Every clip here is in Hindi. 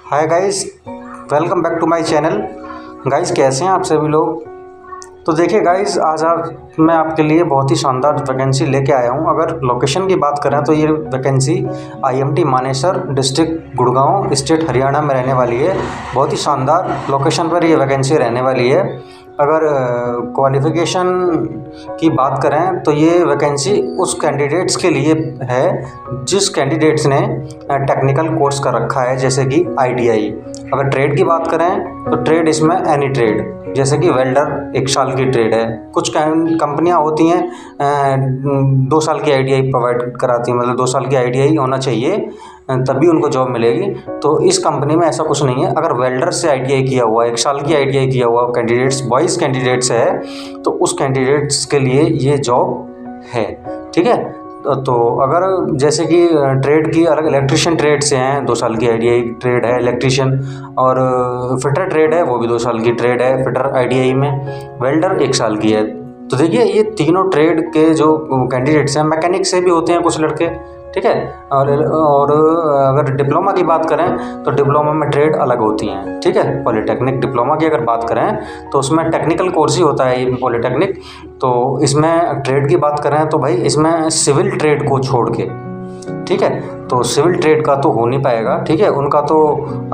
Hi guys, welcome back to my channel. Guys कैसे हैं आप सभी लोग। तो देखिए गाइस, आज मैं आपके लिए बहुत ही शानदार वैकेंसी लेके आया हूं। अगर लोकेशन की बात करें तो ये vacancy IMT Manesar, district Gurgaon, state Haryana में रहने वाली है। बहुत ही शानदार लोकेशन पर ये वैकेंसी रहने वाली है। अगर क्वालिफ़िकेशन की बात करें तो ये वैकेंसी उस कैंडिडेट्स के लिए है जिस कैंडिडेट्स ने टेक्निकल कोर्स कर रखा है, जैसे कि आईटीआई। अगर ट्रेड की बात करें तो ट्रेड इसमें एनी ट्रेड, जैसे कि वेल्डर 1 साल की ट्रेड है। कुछ कंपनियां होती हैं 2 साल की आईटीआई प्रोवाइड कराती हैं, मतलब 2 साल की आईटीआई होना चाहिए तभी उनको जॉब मिलेगी। तो इस कंपनी में ऐसा कुछ नहीं है। अगर वेल्डर से आईटीआई किया हुआ, 1 साल की आईटीआई किया हुआ कैंडिडेट्स, बॉयज़ कैंडिडेट्स है, तो उस कैंडिडेट्स के लिए ये जॉब है। ठीक है। तो अगर जैसे कि ट्रेड की अलग इलेक्ट्रिशियन ट्रेड से हैं, 2 साल की आईटीआई ट्रेड है इलेक्ट्रिशियन, और फिटर ट्रेड है, वो भी 2 साल की ट्रेड है फिटर आईटीआई में। वेल्डर 1 साल की है। तो देखिए, ये तीनों ट्रेड के जो कैंडिडेट्स हैं, मैकेनिक से भी होते हैं कुछ लड़के। ठीक है। और अगर डिप्लोमा की बात करें तो डिप्लोमा में ट्रेड अलग होती हैं। ठीक है। पॉलीटेक्निक डिप्लोमा की अगर बात करें तो उसमें टेक्निकल कोर्स ही होता है ये पॉलीटेक्निक। तो इसमें ट्रेड की बात करें तो भाई इसमें सिविल ट्रेड को छोड़ के, ठीक है, तो सिविल ट्रेड का तो हो नहीं पाएगा। ठीक है। उनका तो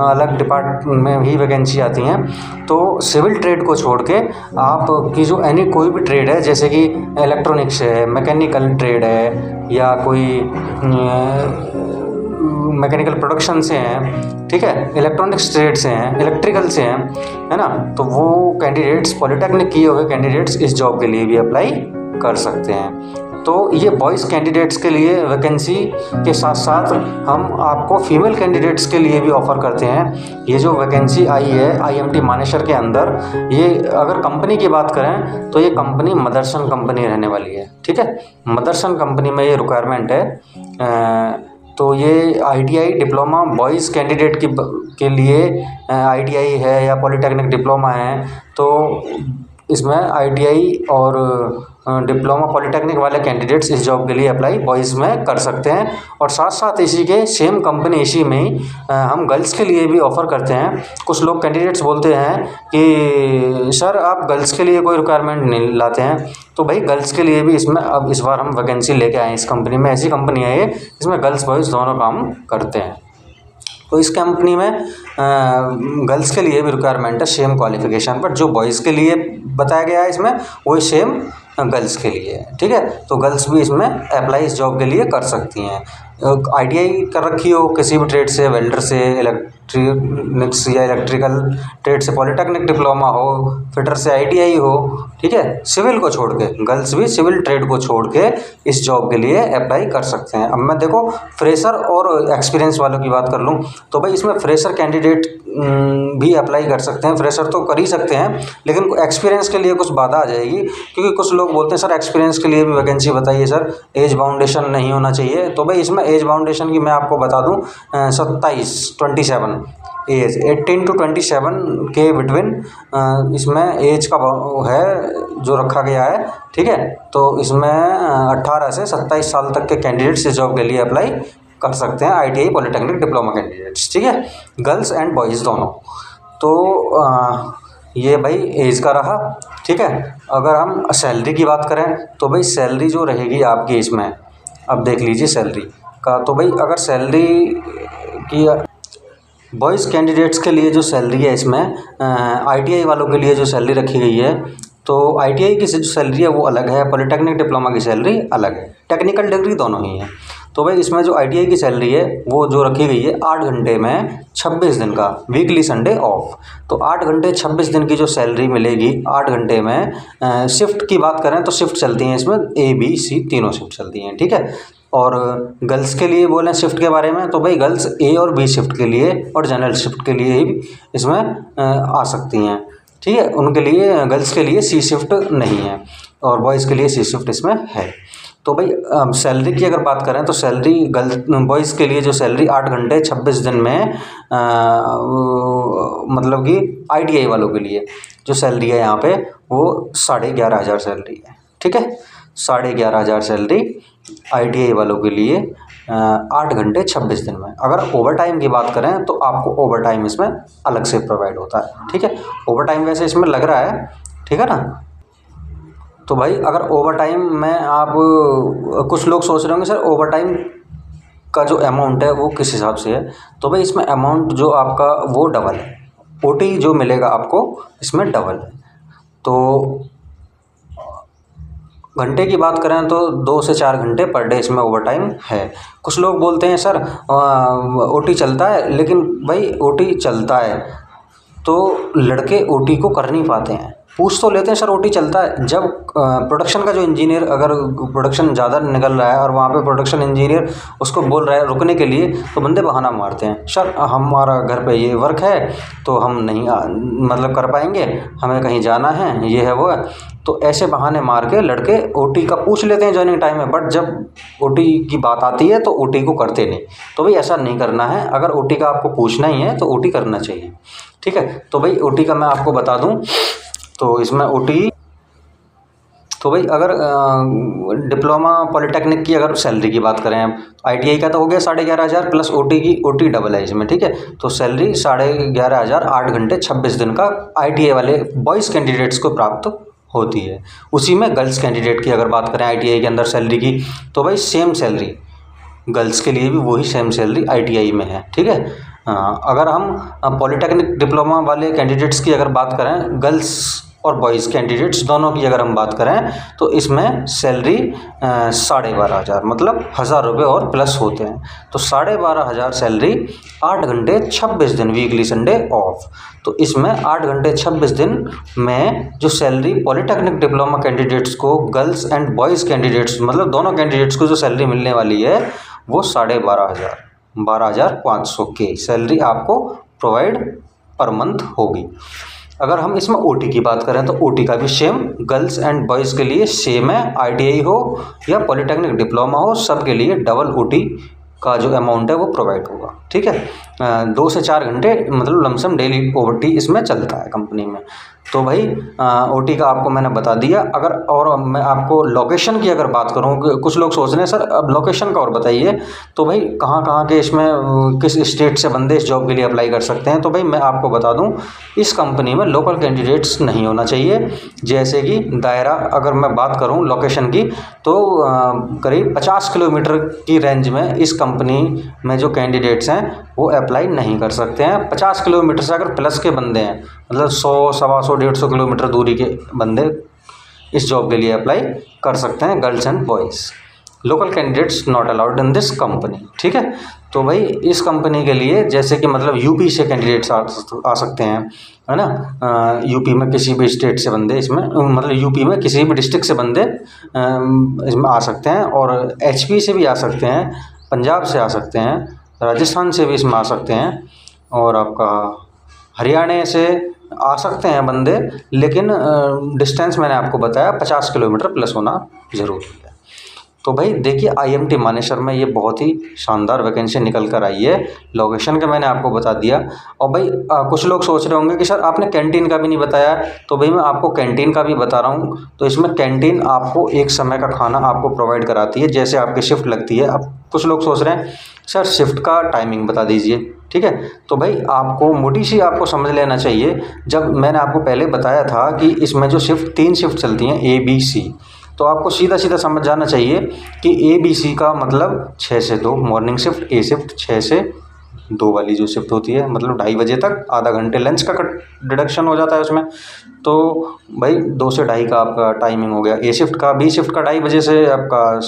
अलग डिपार्टमेंट में ही वैकेंसी आती हैं। तो सिविल ट्रेड को छोड़ के आपकी जो कोई भी ट्रेड है, जैसे कि इलेक्ट्रॉनिक्स है, मैकेनिकल ट्रेड है, या कोई मैकेनिकल प्रोडक्शन से हैं, ठीक है, इलेक्ट्रॉनिक्स ट्रेड से हैं, इलेक्ट्रिकल से हैं, है ना, तो वो कैंडिडेट्स, पॉलीटेक्निक किए हुए कैंडिडेट्स इस जॉब के लिए भी अप्लाई कर सकते हैं। तो ये बॉयज़ कैंडिडेट्स के लिए वैकेंसी के साथ साथ हम आपको फीमेल कैंडिडेट्स के लिए भी ऑफ़र करते हैं। ये जो वैकेंसी आई है आईएमटी मानेसर के अंदर, ये अगर कंपनी की बात करें तो ये कंपनी मदरसन कंपनी रहने वाली है। ठीक है। मदरसन कंपनी में ये रिक्वायरमेंट है। तो ये आईटीआई डिप्लोमा बॉयज़ कैंडिडेट के लिए आईटीआई है या पॉलीटेक्निक डिप्लोमा है, तो इसमें आईटीआई और डिप्लोमा पॉलीटेक्निक वाले कैंडिडेट्स इस जॉब के लिए अप्लाई बॉयज़ में कर सकते हैं। और साथ साथ इसी के सेम कंपनी इसी में ही हम गर्ल्स के लिए भी ऑफ़र करते हैं। कुछ लोग कैंडिडेट्स बोलते हैं कि सर आप गर्ल्स के लिए कोई रिक्वायरमेंट नहीं लाते हैं, तो भाई गर्ल्स के लिए भी इसमें अब इस बार हम वैकेंसी लेके आए हैं। इस कंपनी में ऐसी कंपनी है ये, इसमें गर्ल्स बॉयज़ दोनों काम करते हैं। तो इस कंपनी में गर्ल्स के लिए भी रिक्वायरमेंट है सेम क्वालिफ़िकेशन पर। जो बॉयज़ के लिए बताया गया है इसमें, वही सेम गर्ल्स के लिए है। ठीक है। तो गर्ल्स भी इसमें अप्लाई इस जॉब के लिए कर सकती हैं। आईटीआई कर रखी हो किसी भी ट्रेड से, वेल्डर से, इलेक्ट्रॉनिक्स या इलेक्ट्रिकल ट्रेड से पॉलीटेक्निक डिप्लोमा हो, फिटर से आईटीआई हो, ठीक है, सिविल को छोड़ के, गर्ल्स भी सिविल ट्रेड को छोड़ के इस जॉब के लिए अप्लाई कर सकते हैं। अब मैं देखो फ्रेशर और एक्सपीरियंस वालों की बात कर लूँ तो भाई इसमें फ्रेशर कैंडिडेट भी अप्लाई कर सकते हैं। फ्रेशर तो कर ही सकते हैं, लेकिन एक्सपीरियंस के लिए कुछ बाधा आ जाएगी, क्योंकि कुछ लोग बोलते हैं सर एक्सपीरियंस के लिए भी वैकेंसी बताइए सर, एज बाउंडेशन नहीं होना चाहिए। तो भाई इसमें एज बाउंडेशन की मैं आपको बता दूं, 27 एज 18 to 27 के बिटवीन इसमें एज का है जो रखा गया है। ठीक है। तो इसमें 18 से 27 साल तक के कैंडिडेट्स इस जॉब के लिए अप्लाई कर सकते हैं, आईटीआई पॉलीटेक्निक डिप्लोमा कैंडिडेट्स। ठीक है। गर्ल्स एंड बॉयज़ दोनों। तो ये भाई एज का रहा। ठीक है। अगर हम सैलरी की बात करें तो भाई सैलरी जो रहेगी आपकी इसमें, अब देख लीजिए सैलरी का। तो भाई अगर सैलरी की बॉयज़ कैंडिडेट्स के लिए जो सैलरी है इसमें, आईटीआई वालों के लिए जो सैलरी रखी गई है, तो आईटीआई की जो सैलरी है वो अलग है, पॉलीटेक्निक डिप्लोमा की सैलरी अलग है, टेक्निकल डिग्री दोनों ही है। तो भाई इसमें जो आईटीआई की सैलरी है वो जो रखी गई है 8 घंटे में 26 दिन का, वीकली संडे ऑफ। तो 8 घंटे 26 दिन की जो सैलरी मिलेगी 8 घंटे में। शिफ्ट की बात करें तो शिफ्ट चलती हैं इसमें, ए बी सी तीनों शिफ्ट चलती हैं। ठीक है। और गर्ल्स के लिए बोलें शिफ्ट के बारे में, तो भाई गर्ल्स ए और बी शिफ्ट के लिए और जनरल शिफ्ट के लिए ही इसमें आ सकती हैं। ठीक है। उनके लिए, गर्ल्स के लिए सी शिफ्ट नहीं है और बॉयज़ के लिए सी शिफ्ट इसमें है। तो भाई सैलरी की अगर बात करें तो सैलरी बॉयज़ के लिए जो सैलरी 8 घंटे 26 दिन में, मतलब कि आईटीआई वालों के लिए जो सैलरी है यहाँ पे वो 11,500 सैलरी है। ठीक है। 11,500 सैलरी आईटीआई वालों के लिए 8 घंटे 26 दिन में। अगर ओवर टाइम की बात करें तो आपको ओवर टाइम इसमें अलग से प्रोवाइड होता है, ठीक है। ओवर टाइम वैसे इसमें लग रहा है, ठीक है ना। तो भाई अगर ओवर टाइम में आप, कुछ लोग सोच रहे होंगे सर ओवर टाइम का जो अमाउंट है वो किस हिसाब से है, तो भाई इसमें अमाउंट जो आपका वो डबल है, ओटी जो मिलेगा आपको इसमें डबल है। तो घंटे की बात करें तो 2 से 4 घंटे पर डे इसमें ओवर टाइम है। कुछ लोग बोलते हैं सर ओटी चलता है, लेकिन भाई ओटी चलता है तो लड़के ओटी को कर नहीं पाते हैं। पूछ तो लेते हैं सर ओटी चलता है, जब प्रोडक्शन का जो इंजीनियर, अगर प्रोडक्शन ज़्यादा निकल रहा है और वहाँ पे प्रोडक्शन इंजीनियर उसको बोल रहा है रुकने के लिए, तो बंदे बहाना मारते हैं, सर हमारा घर पे ये वर्क है तो हम नहीं मतलब कर पाएंगे, हमें कहीं जाना है, ये है वो है। तो ऐसे बहाने मार के लड़के ओटी का पूछ लेते हैं जॉइनिंग टाइम में, बट जब ओटी की बात आती है तो ओटी को करते नहीं। तो भाई ऐसा नहीं करना है, अगर ओटी का आपको पूछना ही है तो ओटी करना चाहिए, ठीक है। तो भाई ओटी का मैं आपको बता दूं, तो इसमें ओटी, तो भाई अगर डिप्लोमा पॉलिटेक्निक की अगर सैलरी की बात करें, आईटीआई का तो हो गया 11,500 प्लस ओटी की, ओटी डबल है इसमें, ठीक है। तो सैलरी 11,500 8 घंटे 26 दिन का आईटीआई वाले बॉयज़ कैंडिडेट्स को प्राप्त होती है। उसी में गर्ल्स कैंडिडेट की अगर बात करें आईटीआई के अंदर सैलरी की, तो भाई सेम सैलरी गर्ल्स के लिए भी वही सेम सैलरी आईटीआई में है, ठीक है। अगर हम पॉलिटेक्निक डिप्लोमा वाले कैंडिडेट्स की अगर बात करें, गर्ल्स और बॉयज़ कैंडिडेट्स दोनों की अगर हम बात करें, तो इसमें सैलरी 12,500 मतलब 1,000 रुपये और प्लस होते हैं। तो 12,500 सैलरी, 8 घंटे 26 दिन, वीकली संडे ऑफ। तो इसमें 8 घंटे 26 दिन में जो सैलरी पॉलिटेक्निक डिप्लोमा कैंडिडेट्स को, गर्ल्स एंड बॉयज़ कैंडिडेट्स मतलब दोनों कैंडिडेट्स को जो सैलरी मिलने वाली है वो 12,500 12,500 की सैलरी आपको प्रोवाइड पर मंथ होगी। अगर हम इसमें ओटी की बात करें तो ओटी का भी सेम गर्ल्स एंड बॉयज़ के लिए सेम है, आईटीआई हो या पॉलिटेक्निक डिप्लोमा हो, सब के लिए डबल ओटी का जो अमाउंट है वो प्रोवाइड होगा, ठीक है। 2 से 4 घंटे मतलब लमसम डेली ओटी इसमें चलता है कंपनी में। तो भाई ओटी का आपको मैंने बता दिया। अगर और मैं आपको लोकेशन की अगर बात करूँ, कुछ लोग सोच रहे हैं सर अब लोकेशन का और बताइए, तो भाई कहाँ कहाँ के इसमें किस स्टेट से बंदे इस जॉब के लिए अप्लाई कर सकते हैं। तो भाई मैं आपको बता दूं, इस कंपनी में लोकल कैंडिडेट्स नहीं होना चाहिए। जैसे कि दायरा अगर मैं बात करूं लोकेशन की, तो करीब 50 किलोमीटर की रेंज में इस कंपनी में जो कैंडिडेट्स हैं वो अप्लाई नहीं कर सकते हैं। 50 किलोमीटर से अगर प्लस के बंदे हैं, मतलब 100, 125, 150 किलोमीटर दूरी के बंदे इस जॉब के लिए अप्लाई कर सकते हैं, girls and boys. Local candidates not allowed in this company, ठीक है। तो भाई इस कंपनी के लिए जैसे कि मतलब यूपी से कैंडिडेट्स आ सकते हैं, है ना। यूपी में किसी भी स्टेट से बंदे इसमें, मतलब यूपी में किसी भी डिस्ट्रिक्ट से बंदे इसमें आ सकते हैं, और एचपी से भी आ सकते हैं, पंजाब से आ सकते हैं, राजस्थान से भी इसमें आ सकते हैं, और आपका हरियाणा से आ सकते हैं बंदे, लेकिन डिस्टेंस मैंने आपको बताया 50 किलोमीटर प्लस होना ज़रूरी है। तो भाई देखिए आईएमटी मानेसर में ये बहुत ही शानदार वैकेंसी निकल कर आई है। लोकेशन का मैंने आपको बता दिया। और भाई कुछ लोग सोच रहे होंगे कि सर आपने कैंटीन का भी नहीं बताया, तो भाई मैं आपको कैंटीन का भी बता रहा हूँ। तो इसमें कैंटीन आपको एक समय का खाना आपको प्रोवाइड कराती है, जैसे आपकी शिफ्ट लगती है। अब कुछ लोग सोच रहे हैं सर शिफ्ट का टाइमिंग बता दीजिए, ठीक है। तो भाई आपको मोटी सी आपको समझ लेना चाहिए, जब मैंने आपको पहले बताया था कि इसमें जो शिफ्ट 3 शिफ्ट चलती हैं ABC, तो आपको सीधा सीधा समझ जाना चाहिए कि ABC का मतलब 6 से 2 मॉर्निंग शिफ्ट, ए शिफ्ट 6 से 2 वाली जो शिफ्ट होती है, मतलब 2:30 बजे तक, आधा घंटे लंच का डिडक्शन हो जाता है उसमें। तो भाई 2 से 2:30 का आपका टाइमिंग हो गया ए शिफ्ट का। बी शिफ्ट का 2:30 बजे से आपका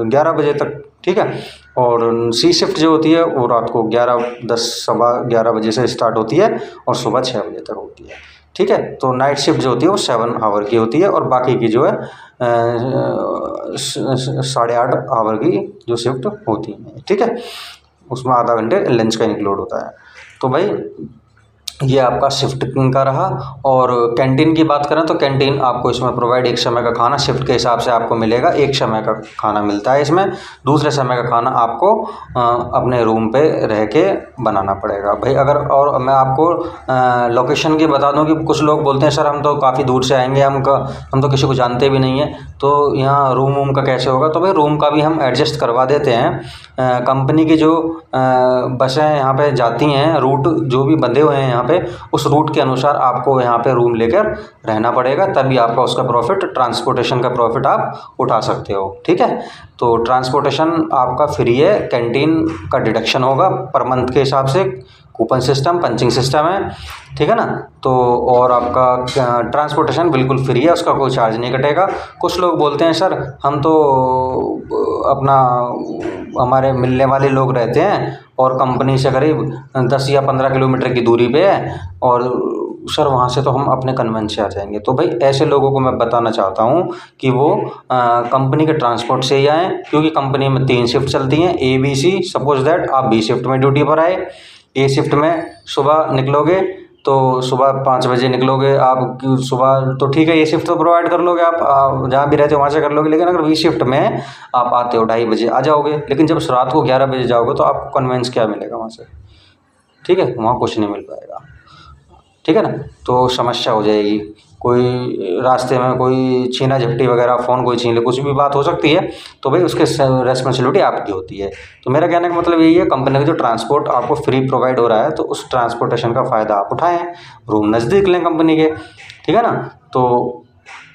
11 बजे तक, ठीक है। और सी शिफ्ट जो होती है वो रात को 11-10 सवा 11 बजे से स्टार्ट होती है और सुबह 6 बजे तक होती है, ठीक है। तो नाइट शिफ्ट जो होती है वो 7 आवर की होती है, और बाकी की जो है 8.5 आवर की जो शिफ्ट होती है, ठीक है। उसमें आधा घंटे लंच का इंक्लूड होता है। तो भाई ये आपका शिफ्ट का रहा। और कैंटीन की बात करें तो कैंटीन आपको इसमें प्रोवाइड एक समय का खाना शिफ्ट के हिसाब से आपको मिलेगा, एक समय का खाना मिलता है इसमें। दूसरे समय का खाना आपको अपने रूम पे रह के बनाना पड़ेगा भाई। अगर और मैं आपको लोकेशन की बता दूं कि कुछ लोग बोलते हैं सर हम तो काफ़ी दूर से आएंगे, हम तो किसी को जानते भी नहीं है, तो यहाँ रूम वूम का कैसे होगा? तो भाई रूम का भी हम एडजस्ट करवा देते हैं। कंपनी की जो बसें यहाँ पे जाती हैं, रूट जो भी बंधे हुए हैं यहाँ पे, उस रूट के अनुसार आपको यहाँ पे रूम लेकर रहना पड़ेगा, तभी आपका उसका प्रॉफिट, ट्रांसपोर्टेशन का प्रॉफिट आप उठा सकते हो। ठीक है, तो ट्रांसपोर्टेशन आपका फ्री है, कैंटीन का डिडक्शन होगा पर मंथ के हिसाब से, कूपन सिस्टम, पंचिंग सिस्टम है। ठीक है ना, तो और आपका ट्रांसपोर्टेशन बिल्कुल फ्री है, उसका कोई चार्ज नहीं कटेगा। कुछ लोग बोलते हैं सर हम तो अपना हमारे मिलने वाले लोग रहते हैं और कंपनी से करीब 10 या 15 किलोमीटर की दूरी पे है, और सर वहाँ से तो हम अपने कन्वेंस से आ जाएंगे। तो भाई ऐसे लोगों को मैं बताना चाहता हूँ कि वो कंपनी के ट्रांसपोर्ट से ही आएँ, क्योंकि कंपनी में 3 शिफ्ट चलती हैं, A B C. Suppose that आप बी शिफ्ट में ड्यूटी पर आए, ए शिफ्ट में सुबह निकलोगे तो सुबह 5 बजे निकलोगे आप, सुबह तो ठीक है, ये शिफ्ट तो प्रोवाइड कर लोगे आप जहाँ भी रहते हो वहाँ से कर लोगे। लेकिन अगर बी शिफ्ट में आप आते हो 2:30 बजे आ जाओगे, लेकिन जब रात को 11 बजे जाओगे तो आपको कन्वेंस क्या मिलेगा वहाँ से? ठीक है, वहाँ कुछ नहीं मिल पाएगा। ठीक है ना, तो समस्या हो जाएगी। कोई रास्ते में कोई छीना झपटी वगैरह, फ़ोन कोई छीन ले, कुछ भी बात हो सकती है, तो भाई उसके रेस्पॉन्सिबिलिटी आपकी होती है। तो मेरा कहने का मतलब यही है, कंपनी का जो ट्रांसपोर्ट आपको फ्री प्रोवाइड हो रहा है तो उस ट्रांसपोर्टेशन का फ़ायदा आप उठाएँ, रूम नज़दीक लें कंपनी के। ठीक है ना, तो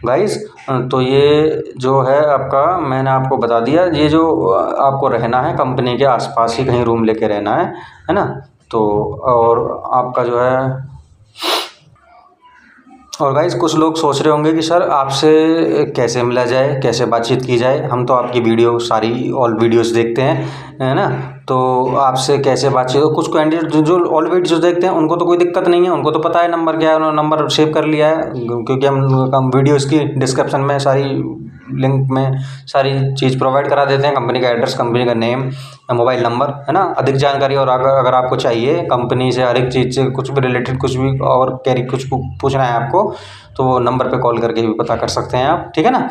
गाइस तो ये जो है आपका, मैंने आपको बता दिया, ये जो आपको रहना है कंपनी के आसपास ही कहीं रूम लेके रहना है ना। तो और आपका जो है, और गाइस कुछ लोग सोच रहे होंगे कि सर आपसे कैसे मिला जाए, कैसे बातचीत की जाए, हम तो आपकी वीडियो सारी ऑल वीडियोस देखते हैं, है ना, तो आपसे कैसे बातचीत हो। कुछ कैंडिडेट जो ऑल वीडियोस देखते हैं उनको तो कोई दिक्कत नहीं है, उनको तो पता है नंबर क्या है, उन्होंने नंबर सेव कर लिया है, क्योंकि हम वीडियोस की डिस्क्रिप्शन में सारी लिंक में सारी चीज़ प्रोवाइड करा देते हैं, कंपनी का एड्रेस, कंपनी का नेम, मोबाइल नंबर, है ना। अधिक जानकारी और अगर आपको चाहिए कंपनी से हर एक चीज़ से कुछ भी रिलेटेड, कुछ भी और कुछ पूछना है आपको, तो वो नंबर पे कॉल करके भी पता कर सकते हैं आप। ठीक है ना,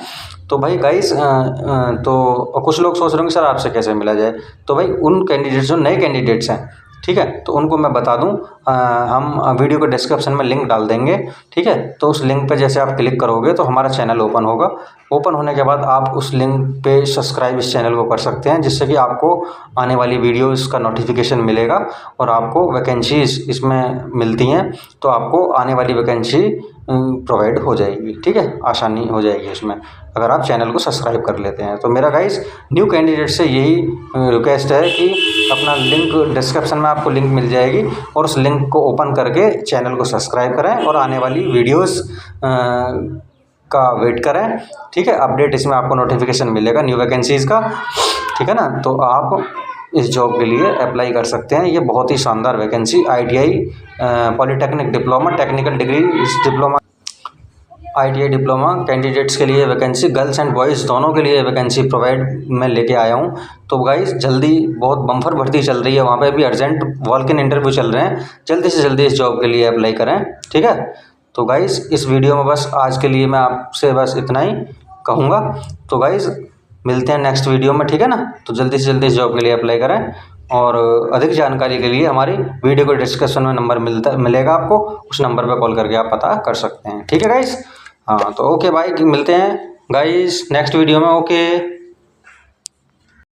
तो भाई गाइस तो कुछ लोग सोच रहे होंगे सर आपसे कैसे मिला जाए। तो भाई उन कैंडिडेट्स जो नए कैंडिडेट्स हैं, ठीक है, तो उनको मैं बता दूं, हम वीडियो के डिस्क्रिप्शन में लिंक डाल देंगे। ठीक है, तो उस लिंक पे जैसे आप क्लिक करोगे तो हमारा चैनल ओपन होगा। ओपन होने के बाद आप उस लिंक पे सब्सक्राइब इस चैनल को कर सकते हैं, जिससे कि आपको आने वाली वीडियोस का नोटिफिकेशन मिलेगा और आपको वैकेंसीज इसमें मिलती हैं, तो आपको आने वाली वैकेंसी प्रोवाइड हो जाएगी। ठीक है, आसानी हो जाएगी इसमें अगर आप चैनल को सब्सक्राइब कर लेते हैं। तो मेरा गाइस न्यू कैंडिडेट से यही रिक्वेस्ट है कि अपना लिंक डिस्क्रिप्शन में आपको लिंक मिल जाएगी, और उस लिंक को ओपन करके चैनल को सब्सक्राइब करें और आने वाली वीडियोस का वेट करें। ठीक है, अपडेट इसमें आपको नोटिफिकेशन मिलेगा न्यू वैकेंसीज़ का। ठीक है ना, तो आप इस जॉब के लिए अप्लाई कर सकते हैं। ये बहुत ही शानदार vacancy, ITI polytechnic diploma, technical degree diploma, ITI diploma candidates के लिए वैकेंसी, गर्ल्स एंड बॉयज़ दोनों के लिए वैकेंसी प्रोवाइड मैं लेके आया हूँ। तो गाइस जल्दी, बहुत बम्फर भर्ती चल रही है, वहाँ पे भी अर्जेंट वॉक इन इंटरव्यू चल रहे हैं, जल्दी से जल्दी इस जॉब के लिए अप्लाई करें। ठीक है, तो गाइस इस वीडियो में बस आज के लिए मैं आपसे बस इतना ही कहूँगा। तो गाइस मिलते हैं नेक्स्ट वीडियो में। ठीक है ना, तो जल्दी से जल्दी इस जॉब के लिए अप्लाई करें, और अधिक जानकारी के लिए हमारी वीडियो को डिस्क्रिप्शन में नंबर मिलेगा आपको, उस नंबर पर कॉल करके आप पता कर सकते हैं। ठीक है गाइस, हाँ तो ओके बाय, मिलते हैं गाइस नेक्स्ट वीडियो में। ओके।